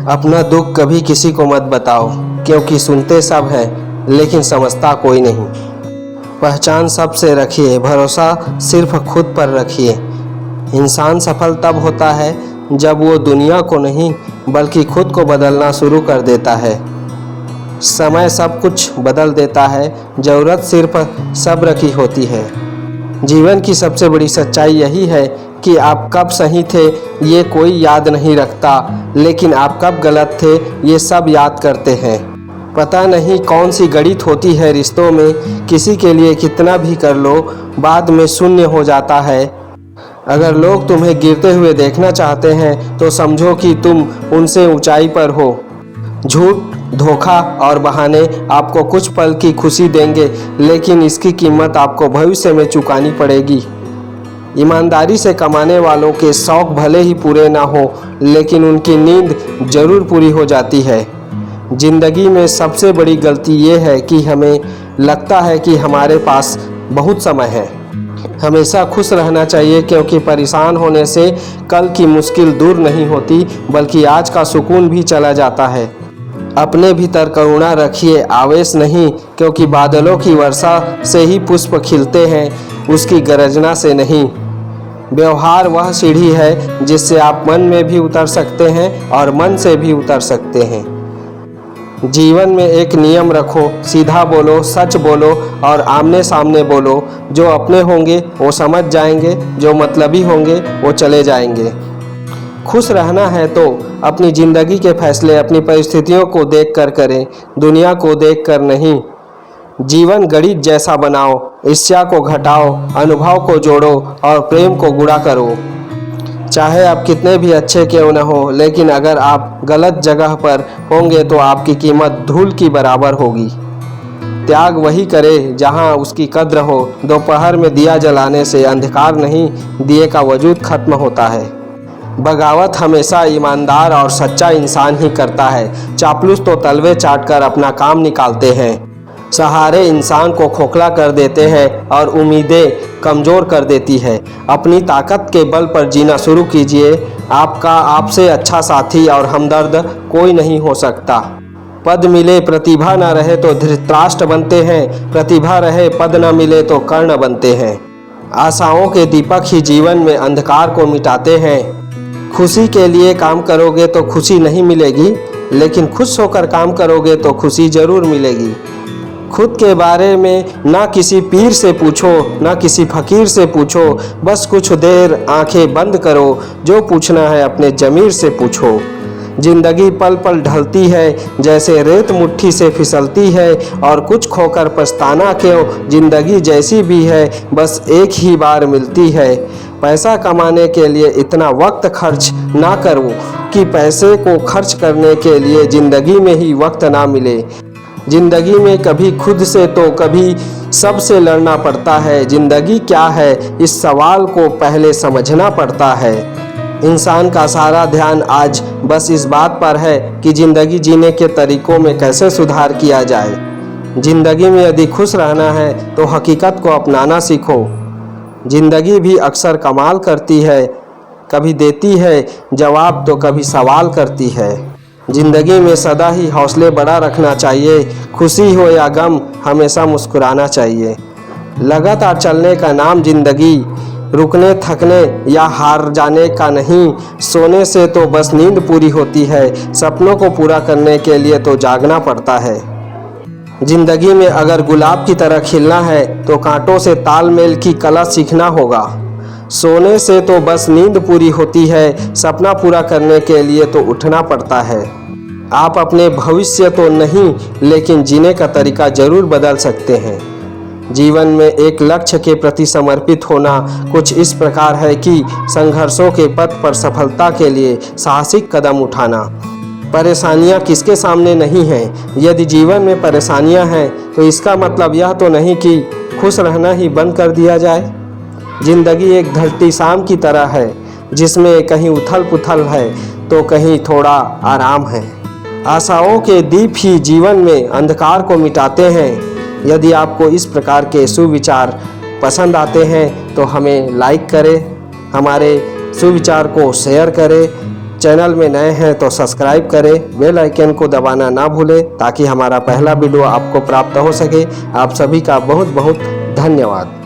अपना दुख कभी किसी को मत बताओ, क्योंकि सुनते सब है लेकिन समझता कोई नहीं। पहचान सबसे रखिए, भरोसा सिर्फ खुद पर रखिए। इंसान सफल तब होता है जब वो दुनिया को नहीं बल्कि खुद को बदलना शुरू कर देता है। समय सब कुछ बदल देता है, ज़रूरत सिर्फ सब्र की होती है। जीवन की सबसे बड़ी सच्चाई यही है कि आप कब सही थे ये कोई याद नहीं रखता, लेकिन आप कब गलत थे ये सब याद करते हैं। पता नहीं कौन सी गणित होती है रिश्तों में, किसी के लिए कितना भी कर लो बाद में शून्य हो जाता है। अगर लोग तुम्हें गिरते हुए देखना चाहते हैं तो समझो कि तुम उनसे ऊंचाई पर हो। झूठ, धोखा और बहाने आपको कुछ पल की खुशी देंगे, लेकिन इसकी कीमत आपको भविष्य में चुकानी पड़ेगी। ईमानदारी से कमाने वालों के शौक भले ही पूरे ना हो, लेकिन उनकी नींद जरूर पूरी हो जाती है। जिंदगी में सबसे बड़ी गलती ये है कि हमें लगता है कि हमारे पास बहुत समय है। हमेशा खुश रहना चाहिए, क्योंकि परेशान होने से कल की मुश्किल दूर नहीं होती, बल्कि आज का सुकून भी चला जाता है। अपने भीतर करुणा रखिए, आवेश नहीं, क्योंकि बादलों की वर्षा से ही पुष्प खिलते हैं, उसकी गरजना से नहीं। व्यवहार वह सीढ़ी है जिससे आप मन में भी उतर सकते हैं और मन से भी उतर सकते हैं। जीवन में एक नियम रखो, सीधा बोलो, सच बोलो और आमने सामने बोलो। जो अपने होंगे वो समझ जाएंगे, जो मतलबी होंगे वो चले जाएंगे। खुश रहना है तो अपनी ज़िंदगी के फैसले अपनी परिस्थितियों को देखकर करें, दुनिया को देखकर नहीं। जीवन गणित जैसा बनाओ, ईर्ष्या को घटाओ, अनुभव को जोड़ो और प्रेम को गुणा करो। चाहे आप कितने भी अच्छे क्यों न हो, लेकिन अगर आप गलत जगह पर होंगे तो आपकी कीमत धूल की बराबर होगी। त्याग वही करे जहां उसकी कद्र हो। दोपहर में दिया जलाने से अंधकार नहीं, दिए का वजूद खत्म होता है। बगावत हमेशा ईमानदार और सच्चा इंसान ही करता है। चापलूस तो तलवे चाटकर अपना काम निकालते हैं। सहारे इंसान को खोखला कर देते हैं और उम्मीदें कमज़ोर कर देती है। अपनी ताकत के बल पर जीना शुरू कीजिए। आपसे अच्छा साथी और हमदर्द कोई नहीं हो सकता। पद मिले प्रतिभा न रहे तो धृतराष्ट्र बनते हैं, प्रतिभा रहे पद न मिले तो कर्ण बनते हैं। आशाओं के दीपक ही जीवन में अंधकार को मिटाते हैं। खुशी के लिए काम करोगे तो खुशी नहीं मिलेगी, लेकिन खुश होकर काम करोगे तो खुशी ज़रूर मिलेगी। खुद के बारे में ना किसी पीर से पूछो, ना किसी फकीर से पूछो, बस कुछ देर आंखें बंद करो। जो पूछना है अपने ज़मीर से पूछो। जिंदगी पल पल ढलती है, जैसे रेत मुट्ठी से फिसलती है, और कुछ खोकर पछताना क्यों, जिंदगी जैसी भी है बस एक ही बार मिलती है। पैसा कमाने के लिए इतना वक्त खर्च ना करो कि पैसे को खर्च करने के लिए ज़िंदगी में ही वक्त ना मिले। जिंदगी में कभी खुद से तो कभी सबसे लड़ना पड़ता है। जिंदगी क्या है, इस सवाल को पहले समझना पड़ता है। इंसान का सारा ध्यान आज बस इस बात पर है कि ज़िंदगी जीने के तरीक़ों में कैसे सुधार किया जाए। ज़िंदगी में यदि खुश रहना है तो हकीकत को अपनाना सीखो। ज़िंदगी भी अक्सर कमाल करती है, कभी देती है जवाब तो कभी सवाल करती है। ज़िंदगी में सदा ही हौसले बड़ा रखना चाहिए। खुशी हो या गम हमेशा मुस्कुराना चाहिए। लगातार चलने का नाम ज़िंदगी, रुकने थकने या हार जाने का नहीं। सोने से तो बस नींद पूरी होती है, सपनों को पूरा करने के लिए तो जागना पड़ता है। ज़िंदगी में अगर गुलाब की तरह खिलना है तो कांटों से तालमेल की कला सीखना होगा। सोने से तो बस नींद पूरी होती है, सपना पूरा करने के लिए तो उठना पड़ता है। आप अपने भविष्य तो नहीं, लेकिन जीने का तरीका ज़रूर बदल सकते हैं। जीवन में एक लक्ष्य के प्रति समर्पित होना कुछ इस प्रकार है कि संघर्षों के पथ पर सफलता के लिए साहसिक कदम उठाना। परेशानियां किसके सामने नहीं हैं। यदि जीवन में परेशानियां हैं तो इसका मतलब यह तो नहीं कि खुश रहना ही बंद कर दिया जाए। जिंदगी एक ढलती शाम की तरह है, जिसमें कहीं उथल पुथल है तो कहीं थोड़ा आराम है। आशाओं के दीप ही जीवन में अंधकार को मिटाते हैं। यदि आपको इस प्रकार के सुविचार पसंद आते हैं तो हमें लाइक करें, हमारे सुविचार को शेयर करें चैनल में नए हैं तो सब्सक्राइब करें, बेल आइकन को दबाना ना भूलें ताकि हमारा पहला वीडियो आपको प्राप्त हो सके। आप सभी का बहुत बहुत धन्यवाद।